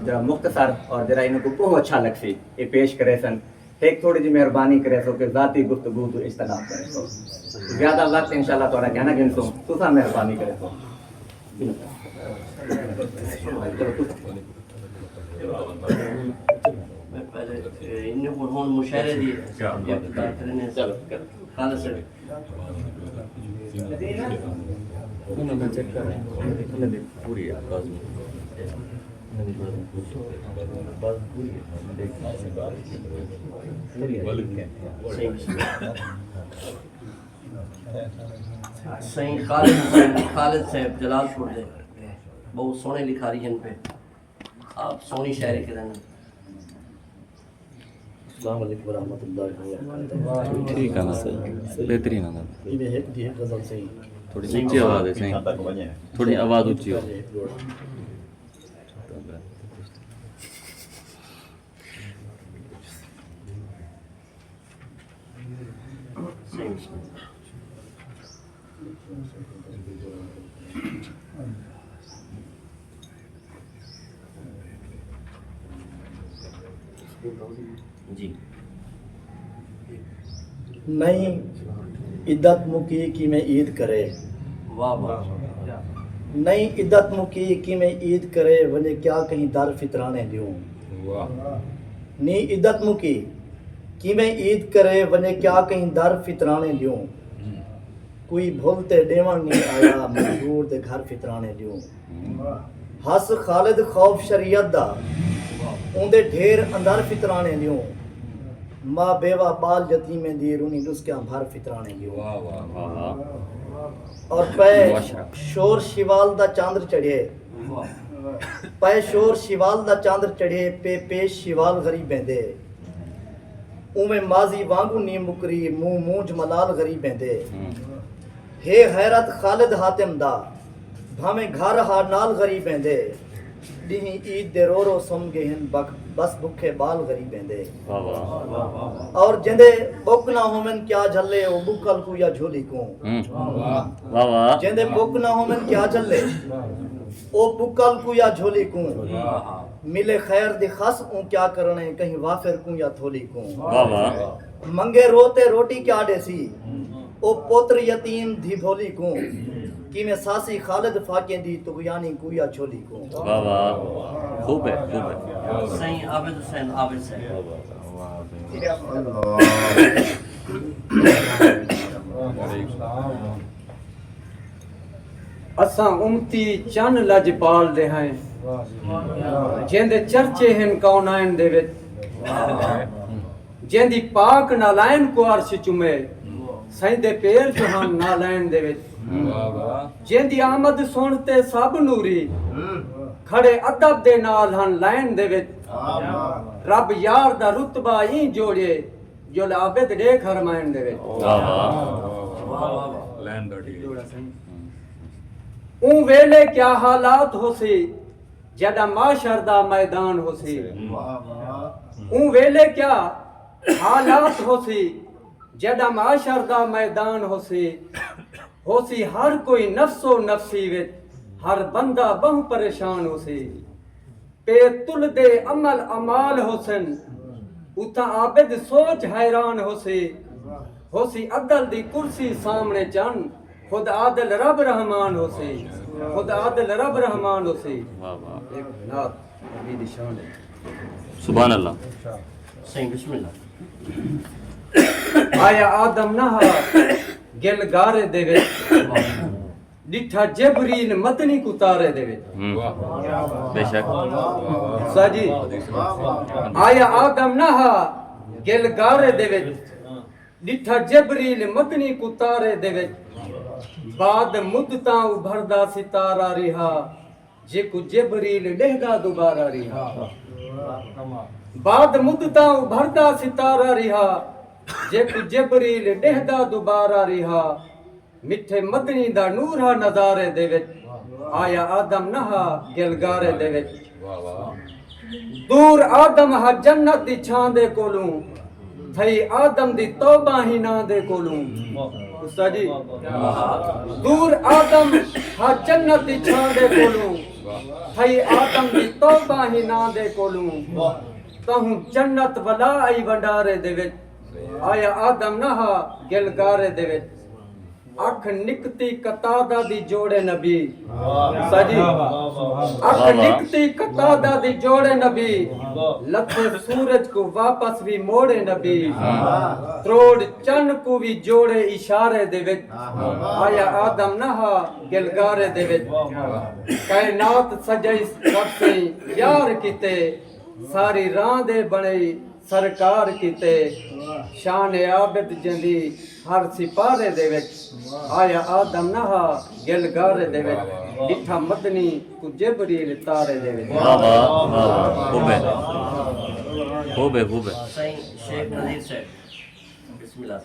जरा मुख्तसर और जरा इनको बहुत अच्छा लगसी ये पेश करे सन एक थोड़ी जी मेहरबानी करे सो कि जाती गुफ्तगू तो इज्तनाब करे सो ज़्यादा वक्त इंशाल्लाह तोरा कहना गिन सो तुसा मेहरबानी करे सो मैं पहले इन्हें बुरहान मुशायरे दिए चलो खालिद से मैं चेक कर रहा हूं पूरी आवाज में सही खालिद साहब जलालपुर दे बहुत सोहने लिखारी हैं पे आप सोहनी शायरी के रहना अस्सलाम वालेकुम रहमतुल्लाहि व बरकातहू ठीक है ना सही बेहतरीन है ये एक दी गजल सही थोड़ी ऊंची आवाज है सही थोड़ी आवाज ऊंची हो जी नहीं इद्दत मुकी कि मैं ईद करे वाह वाह नहीं इद्दत मुकी कि मैं ईद करे वने क्या कहीं दर फितराने दूं नी इद्दत मुकी कि मैं ईद करे वने क्या कहीं दर फितराने दूं कोई भूलते डेवन नहीं आया मजबूर दे घर फितराने दूं हस खालिद खौफ शरीयत दा उंदे ढेर अंदर फितराने दूं माँ बेवा बाल यतीमें दी रूनी नुस्ख्यां भर फितराने दूं और पै शोर शिवाल दा चांद चढ़े पै शोर शिवाल दा चांद चढ़े पे पेश शिवाल गरीब बेंदे उमे माजी वांगू नी मुकरी मुंह मूंज मलाल गरीब बेंदे हे हैरत खालिद हातिम दा भाਵੇਂ घर हा नाल गरीब बेंदे दी ईद दे रो सुम गए हैं बस भुखे बाल गरीब बेंदे और जिंदे बुक ना होमन क्या झल्ले ओ बुकल को या झोली को वाह वाह जिंदे बुक ना होमन क्या झल्ले ओ बुकल को या झोली को मिले खैर दे खस ऊ क्या करने कहीं वाफिर को या थोली को वाह वाह मंगे रोते रोटी क्या देसी ओ पुत्र यतीम धी भोली को कि मैं सासी खालिद फाके दी तुगयानी को या छोली को वाह वाह खूब है सही आबिद हुसैन आबिद से असां उमती चन लजपाल दे हैं जेंदे चर्चे हैं कौनाइन दे विच जेंदी पाक नालायन को अर्श चुमे सही दे पेर जहान नालायन दे विच जेंदी आमद सुनते सब नूरी खड़े अदब दे नाल हन लाइन दे विच रब यार दा रुतबा ई जोड़े जो आबिद दे खरमाइन दे विच वाह वाह लैंड दी ऊ वेले क्या हालात होसी जदा माशर दा मैदान होसी ऊ वेले क्या हालात होसी जदा माशर दा मैदान होसी हर कोई नफ्सो नफ्सी विच हर बंदा बहु परेशान होसी पे तुल दे अमल अमाल होसन उता आबिद सोच हैरान होसी अदल दी कुर्सी सामने चन खुद आदिल रब रहमान होसी खुद आदिल रब रहमान होसी वाह वाह एक नात नबी दी शान है सुभान अल्लाह सही बिस्मिल्लाह आया आदम नहा गिल गारे दे विच डिठा जबरील मतनी कुतारे दे विच बेशक साजी आया आदम नहा गिल गारे दे विच डिठा जबरील मतनी कुतारे दे विच बाद मुद्दतां उभरदा सितारा रिहा जे को जबरील लहदा दोबारा रिहा बाद मुद्दतां उभरदा सितारा रिहा जे को जबरील लहदा दोबारा रिहा मिठे मदनी दा नूरा नजारे दे विच आया आदम नहा गिलगारे दे विच दूर आदम हा जन्नत दी छां दे कोलों थई आदम दी तौबा ही ना दे कोलों उस्ताद जी दूर आदम हा जन्नत दी छां दे कोलों थई आदम दी तौबा ही ना दे कोलू तहूं जन्नत वला आई वंडारे दे विच आया आदम नहा गिलगारे दे विच अख निकती कतादा दी जोड़े नबी सजी अख निकती कतादा दी जोड़े नबी लथे सूरज को वापस भी मोड़े नबी त्रोड़ चन को भी जोड़े इशारे दे विच आया आदम नहा गिलगारे दे विच कायनात सजई सब से यार कीते सारी राह दे बने सरकार कीते शान आबिद जंदी हर सिपारे दे विच आया आदम नहा गिलगारे दे विच डिठा मदनी को जिबरील तारे दे विच वाह वाह वाह खूब है खूब है खूब है साईं शेख नज़ीर साहब बिस्मिल्लाह